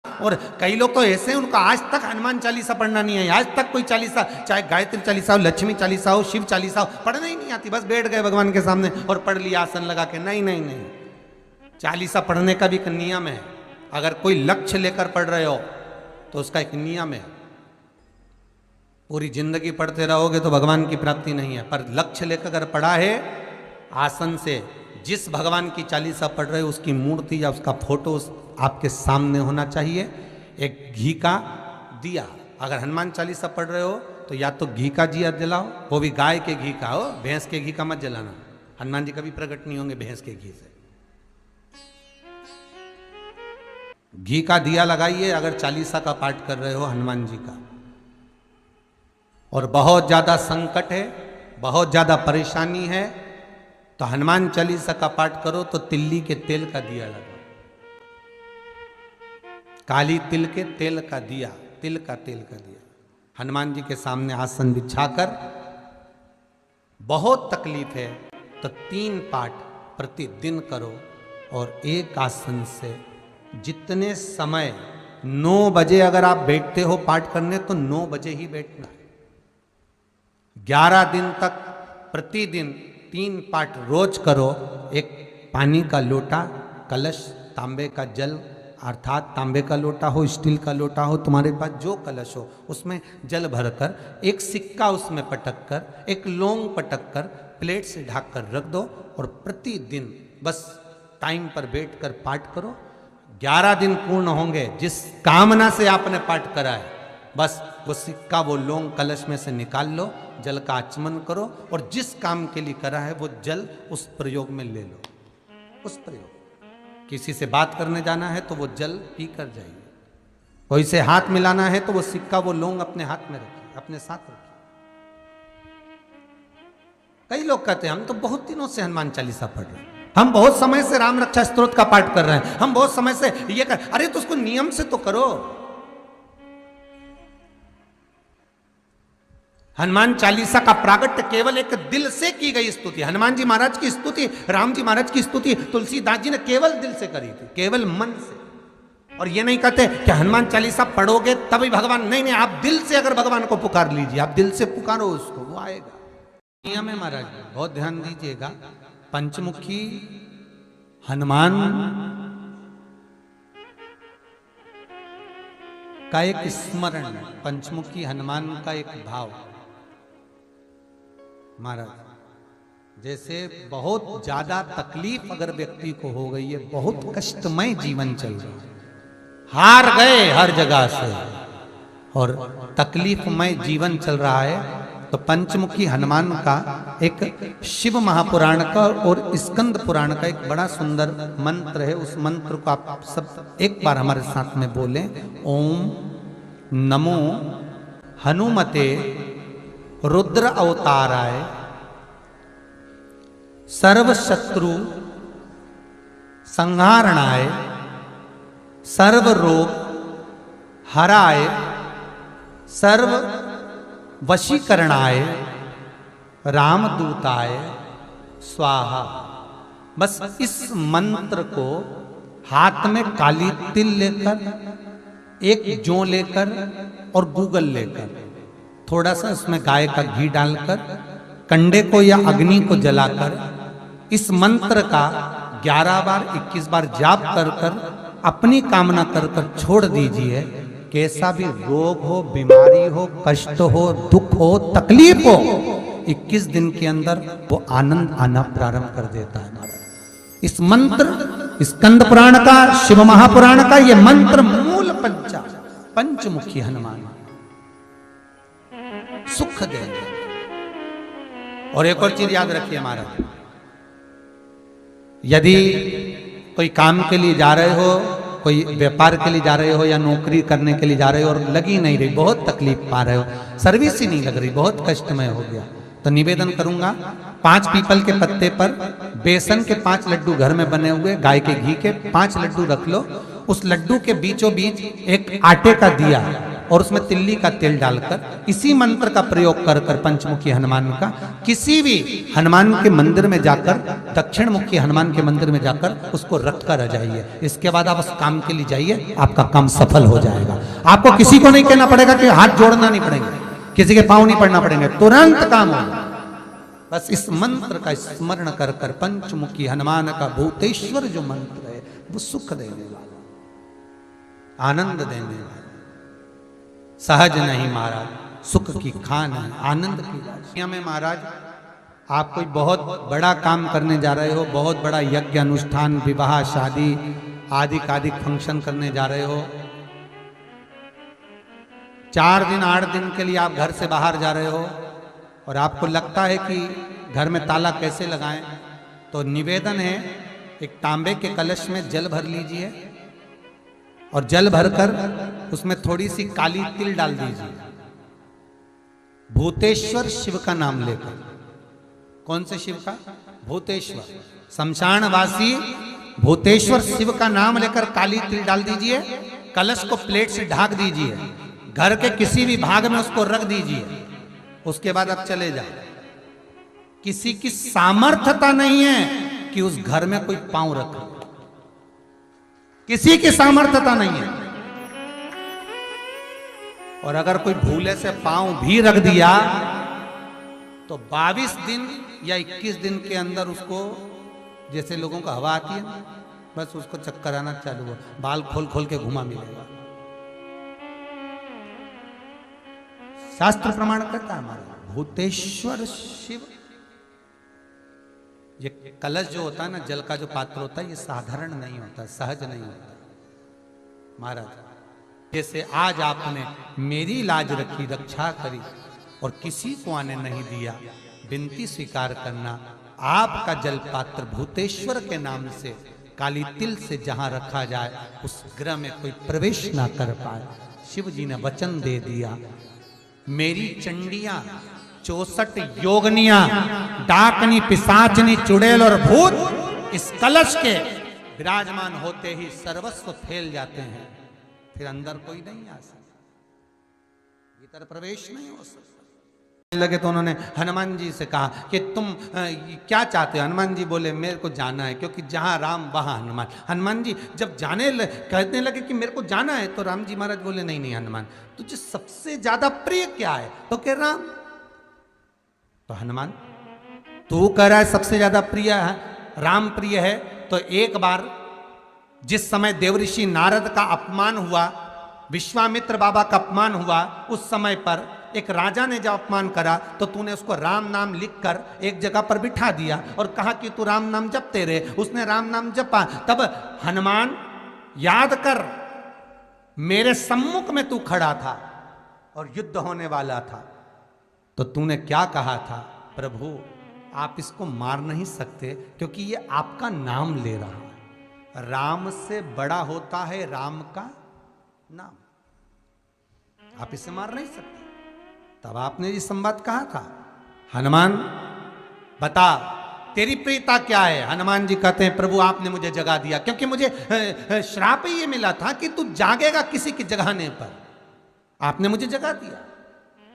और कई लोग तो ऐसे हैं उनको आज तक हनुमान चालीसा पढ़ना नहीं है, आज तक कोई चालीसा, चाहे गायत्री चालीसा हो, लक्ष्मी चालीसा हो, शिव चालीसा हो, पढ़ना ही नहीं आती। बस बैठ गए भगवान के सामने और पढ़ लिया आसन लगा के। नहीं नहीं नहीं, चालीसा पढ़ने का भी एक नियम है। अगर कोई लक्ष्य लेकर पढ़ रहे हो तो उसका एक नियम है। पूरी जिंदगी पढ़ते रहोगे तो भगवान की प्राप्ति नहीं है, पर लक्ष्य लेकर अगर पढ़ा है आसन से, जिस भगवान की चालीसा पढ़ रहे हो उसकी मूर्ति या उसका फोटो आपके सामने होना चाहिए। एक घी का दिया, अगर हनुमान चालीसा पढ़ रहे हो तो या तो घी का दिया जलाओ, वो भी गाय के घी का हो, भैंस के घी का मत जलाना। हनुमान जी कभी प्रकट नहीं होंगे भैंस के घी से। घी का दिया लगाइए अगर चालीसा का पाठ कर रहे हो हनुमान जी का। और बहुत ज्यादा संकट है, बहुत ज्यादा परेशानी है तो हनुमान चालीसा का पाठ करो तो तिल्ली के तेल का दिया लगाओ, काली तिल के तेल का दिया, तिल का तेल का दिया हनुमान जी के सामने आसन बिछाकर। बहुत तकलीफ है तो 3 पाठ प्रतिदिन करो और एक आसन से जितने समय, 9 बजे अगर आप बैठते हो पाठ करने तो 9 बजे ही बैठना है। 11 दिन तक प्रतिदिन 3 पाठ रोज करो। एक पानी का लोटा, कलश, तांबे का जल, अर्थात तांबे का लोटा हो, स्टील का लोटा हो, तुम्हारे पास जो कलश हो उसमें जल भरकर, एक सिक्का उसमें पटक कर, एक लौंग पटक कर प्लेट से ढक कर रख दो और प्रतिदिन बस टाइम पर बैठकर पाठ करो। 11 दिन पूर्ण होंगे, जिस कामना से आपने पाठ करा है बस वो सिक्का, वो लौंग कलश में से निकाल लो, जल का आचमन करो और जिस काम के लिए करा है वो जल उस प्रयोग में ले लो। उस प्रयोग, किसी से बात करने जाना है तो वो जल पी कर जाइए, कोई से हाथ मिलाना है तो वो सिक्का, वो लौंग अपने हाथ में रखिए, अपने साथ रखिए। कई लोग कहते हैं हम तो बहुत दिनों से हनुमान चालीसा पढ़ रहे हैं, हम बहुत समय से राम रक्षा स्तोत्र का पाठ कर रहे हैं, हम बहुत समय से ये कर। अरे तो उसको नियम से तो करो। हनुमान चालीसा का प्रागट्य केवल एक दिल से की गई स्तुति। हनुमान जी महाराज की स्तुति, राम जी महाराज की स्तुति तुलसीदास जी ने केवल दिल से करी थी, केवल मन से। और ये नहीं कहते कि हनुमान चालीसा पढ़ोगे तभी भगवान, नहीं नहीं, आप दिल से अगर भगवान को पुकार लीजिए, आप दिल से पुकारो उसको, वो आएगा। नियम है महाराज, बहुत ध्यान दीजिएगा। पंचमुखी हनुमान का एक स्मरण, पंचमुखी हनुमान का एक भाव। महाराज जैसे बहुत ज्यादा तकलीफ अगर व्यक्ति को हो गई है, बहुत कष्टमय जीवन चल रहा है, हार गए हर जगह से और तकलीफमय जीवन चल रहा है, तो पंचमुखी हनुमान का एक शिव महापुराण का और स्कंद पुराण का एक बड़ा सुंदर मंत्र है। उस मंत्र को आप सब एक बार हमारे साथ में बोलें। ओम नमो हनुमते रुद्र अवताराय सर्व शत्रु संहारणाय सर्व रोग हराय सर्व वशीकरणाय रामदूताय स्वाहा। बस इस मंत्र को हाथ में काली तिल लेकर, एक जौ लेकर और गूगल लेकर, थोड़ा सा उसमें गाय का घी डालकर, कंडे को या अग्नि को जलाकर इस मंत्र का 11 बार 21 बार जाप कर कर अपनी कामना कर कर छोड़ दीजिए। कैसा भी रोग हो, बीमारी हो, कष्ट हो, दुख हो, तकलीफ हो, 21 दिन के अंदर वो आनंद आना प्रारंभ कर देता है। इस मंत्र, स्कंद पुराण का, शिव महापुराण का ये मंत्र मूल पंचमुखी हनुमान सुख देंगे। और एक और चीज याद रखिए महाराज, यदि कोई काम के लिए जा रहे हो, कोई व्यापार के लिए जा रहे हो या नौकरी करने के लिए जा रहे हो और लगी नहीं रही, बहुत तकलीफ पा रहे हो, सर्विस ही नहीं लग रही, बहुत कष्टमय हो गया, तो निवेदन करूंगा 5 पीपल के पत्ते पर बेसन के 5 लड्डू घर में बने हुए, गाय के घी के 5 लड्डू रख लो, उस लड्डू के बीचों बीच एक आटे का दिया और उसमें तिल्ली का तेल डालकर इसी मंत्र का प्रयोग कर कर पंचमुखी हनुमान का किसी भी हनुमान के मंदिर में जाकर, दक्षिण मुखी हनुमान के मंदिर में जाकर उसको रख कर आ जाइए। इसके बाद आप उस काम के लिए जाइए, आपका काम सफल हो जाएगा। आपको किसी को नहीं कहना पड़ेगा कि हाथ जोड़ना नहीं पड़ेंगे, किसी के पांव नहीं पड़ना पड़ेंगे, तुरंत काम होगा। बस इस मंत्र का स्मरण कर कर पंचमुखी हनुमान का भूतेश्वर जो मंत्र है वो सुख देने वाला, आनंद देने वाला, सहज नहीं महाराज, सुख की खान है, आनंद की दुनिया में। महाराज आप कोई बहुत बड़ा काम करने जा रहे हो, बहुत बड़ा यज्ञ अनुष्ठान, विवाह, शादी आदि कादिक फंक्शन करने जा रहे हो, 4 दिन 8 दिन के लिए आप घर से बाहर जा रहे हो और आपको लगता है कि घर में ताला कैसे लगाएं, तो निवेदन है एक तांबे के कलश में जल भर लीजिए और जल भरकर उसमें थोड़ी सी काली तिल डाल दीजिए, भूतेश्वर शिव का नाम लेकर। कौन से शिव का? भूतेश्वर, शमशानवासी भूतेश्वर शिव का नाम लेकर काली तिल डाल दीजिए, कलश को प्लेट से ढक दीजिए, घर के किसी भी भाग में उसको रख दीजिए। उसके बाद आप चले जाए। किसी की सामर्थ्यता नहीं है कि उस घर में कोई पांव रखे, किसी की सामर्थ्यता नहीं है। और अगर कोई भूले से पांव भी रख दिया तो 22 दिन या 21 दिन के अंदर उसको, जैसे लोगों को हवा आती है, बस उसको चक्कर आना चालू हो, बाल खोल खोल के घुमा मिलेगा। शास्त्र प्रमाण करता है हमारा भूतेश्वर शिव। ये कलश जो होता है ना, जल का जो पात्र होता है, ये साधारण नहीं होता, सहज नहीं होता महाराज। जैसे आज आपने मेरी लाज रखी, रक्षा करी और किसी को आने नहीं दिया, विनती स्वीकार करना। आपका जल पात्र भूतेश्वर के नाम से काली तिल से जहां रखा जाए उस गृह में कोई प्रवेश ना कर पाए। शिव जी ने वचन दे दिया, मेरी चंडियां 64 योगनियां, डाकनी, पिशाचनी, चुड़ैल और भूत इस कलश के विराजमान होते ही सर्वस्व फैल जाते हैं, फिर अंदर कोई नहीं आ सकता, भीतर प्रवेश नहीं हो सकता। लगे तो उन्होंने हनुमान जी से कहा कि तुम क्या चाहते हो? हनुमान जी बोले मेरे को जाना है, क्योंकि जहां राम वहां हनुमान। हनुमान जी जब कहने लगे कि मेरे को जाना है, तो राम जी महाराज बोले नहीं नहीं हनुमान, तुझे सबसे ज्यादा प्रिय क्या है? तो कह राम। तो हनुमान तू कह रहा है सबसे ज्यादा प्रिय है, राम प्रिय है, तो एक बार जिस समय देवऋषि नारद का अपमान हुआ, विश्वामित्र बाबा का अपमान हुआ, उस समय पर एक राजा ने जब अपमान करा तो तूने उसको राम नाम लिखकर एक जगह पर बिठा दिया और कहा कि तू राम नाम जपते रहे। उसने राम नाम जपा। तब हनुमान याद कर, मेरे सम्मुख में तू खड़ा था और युद्ध होने वाला था, तो तूने क्या कहा था? प्रभु आप इसको मार नहीं सकते क्योंकि ये आपका नाम ले रहा है। राम से बड़ा होता है राम का नाम, आप इसे मार नहीं सकते। तब आपने ये संवाद कहा था, हनुमान बता तेरी प्रियता क्या है? हनुमान जी कहते हैं प्रभु आपने मुझे जगा दिया, क्योंकि मुझे श्राप ये मिला था कि तू जागेगा किसी की जगाने पर, आपने मुझे जगा दिया।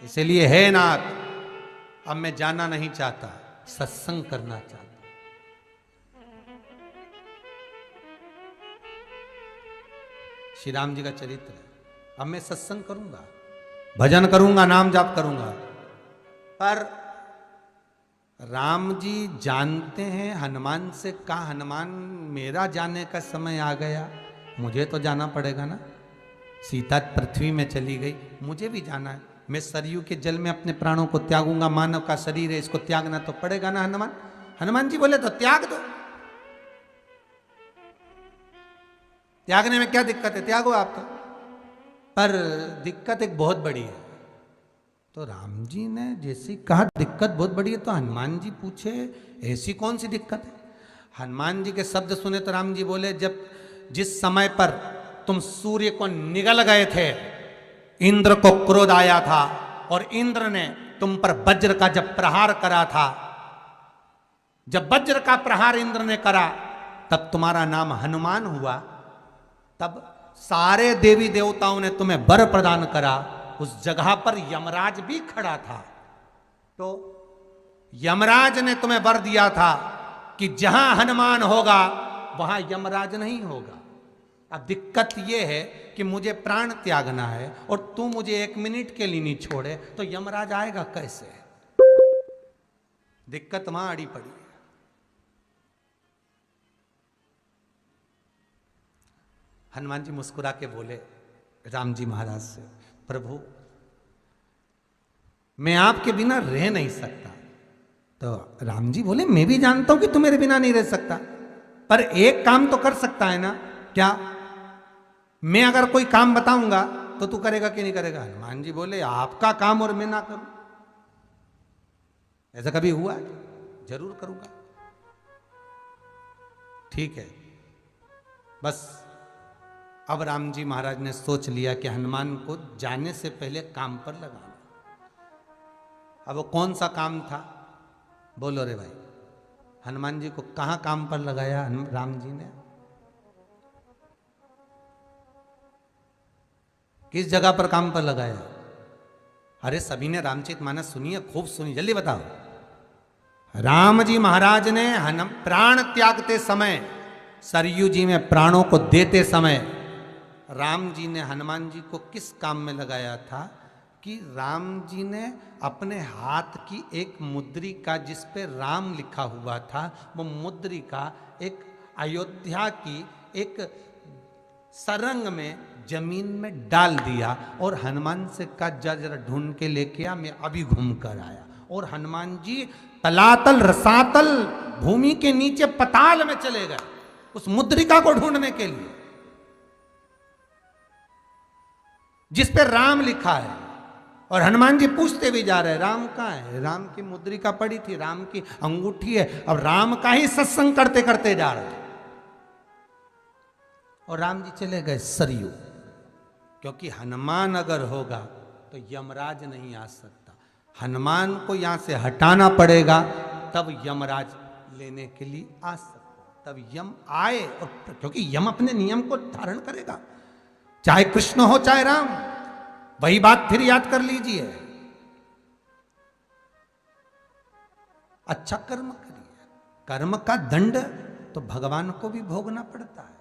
इसलिए हे नाथ अब मैं जाना नहीं चाहता, सत्संग करना चाहता। श्री राम जी का चरित्र है। अब मैं सत्संग करूंगा, भजन करूंगा, नाम जाप करूंगा। पर राम जी जानते हैं हनुमान से, कहा हनुमान मेरा जाने का समय आ गया, मुझे तो जाना पड़ेगा ना। सीता पृथ्वी में चली गई, मुझे भी जाना है। मैं सरयू के जल में अपने प्राणों को त्यागूंगा, मानव का शरीर है, इसको त्यागना तो पड़ेगा ना हनुमान। हनुमान जी बोले तो त्याग दो, त्यागने में क्या दिक्कत है, त्यागो आप तो। पर दिक्कत एक बहुत बड़ी है। तो राम जी ने जैसे कहा दिक्कत बहुत बड़ी है, तो हनुमान जी पूछे ऐसी कौन सी दिक्कत है? हनुमान जी के शब्द सुने तो राम जी बोले, जब जिस समय पर तुम सूर्य को निगल गए थे, इंद्र को क्रोध आया था और इंद्र ने तुम पर वज्र का जब प्रहार करा था, जब वज्र का प्रहार इंद्र ने करा तब तुम्हारा नाम हनुमान हुआ। तब सारे देवी देवताओं ने तुम्हें वर प्रदान करा, उस जगह पर यमराज भी खड़ा था। तो यमराज ने तुम्हें वर दिया था कि जहां हनुमान होगा वहां यमराज नहीं होगा। अब दिक्कत यह है कि मुझे प्राण त्यागना है और तू मुझे 1 मिनट के लिए नहीं छोड़े, तो यमराज आएगा कैसे? दिक्कत वहां अड़ी पड़ी है। हनुमान जी मुस्कुरा के बोले राम जी महाराज से, प्रभु मैं आपके बिना रह नहीं सकता। तो राम जी बोले, मैं भी जानता हूं कि तू मेरे बिना नहीं रह सकता, पर एक काम तो कर सकता है ना। क्या? मैं अगर कोई काम बताऊंगा तो तू करेगा कि नहीं करेगा? हनुमान जी बोले, आपका काम और मैं ना करूं, ऐसा कभी हुआ है? जरूर करूंगा। ठीक है। बस अब राम जी महाराज ने सोच लिया कि हनुमान को जाने से पहले काम पर लगाना। अब वो कौन सा काम था? बोलो रे भाई। हनुमान जी को कहां काम पर लगाया राम जी ने? किस जगह पर काम पर लगाया? अरे सभी ने रामचरितमानस सुनी है, खूब सुनी, जल्दी बताओ। राम जी महाराज ने प्राण त्यागते समय, सरयू जी में प्राणों को देते समय, राम जी ने हनुमान जी को किस काम में लगाया था? कि राम जी ने अपने हाथ की एक मुद्रिका जिस पे राम लिखा हुआ था, वो मुद्रिका एक अयोध्या की एक सरंग में जमीन में डाल दिया और हनुमान से कहा जा जरा ढूंढ के लेके आ, मैं अभी घूम कर आया। और हनुमान जी तलातल रसातल भूमि के नीचे पताल में चले गए उस मुद्रिका को ढूंढने के लिए जिस पे राम लिखा है। और हनुमान जी पूछते भी जा रहे, राम कहाँ है? राम की मुद्रिका पड़ी थी, राम की अंगूठी है। अब राम का ही सत्संग करते करते जा रहे और राम जी चले गए सरयू, क्योंकि हनुमान अगर होगा तो यमराज नहीं आ सकता। हनुमान को यहां से हटाना पड़ेगा, तब यमराज लेने के लिए आ सकता, तब यम आए। और क्योंकि यम अपने नियम को धारण करेगा, चाहे कृष्ण हो चाहे राम। वही बात फिर याद कर लीजिए, अच्छा कर्म करिए, कर्म का दंड तो भगवान को भी भोगना पड़ता है।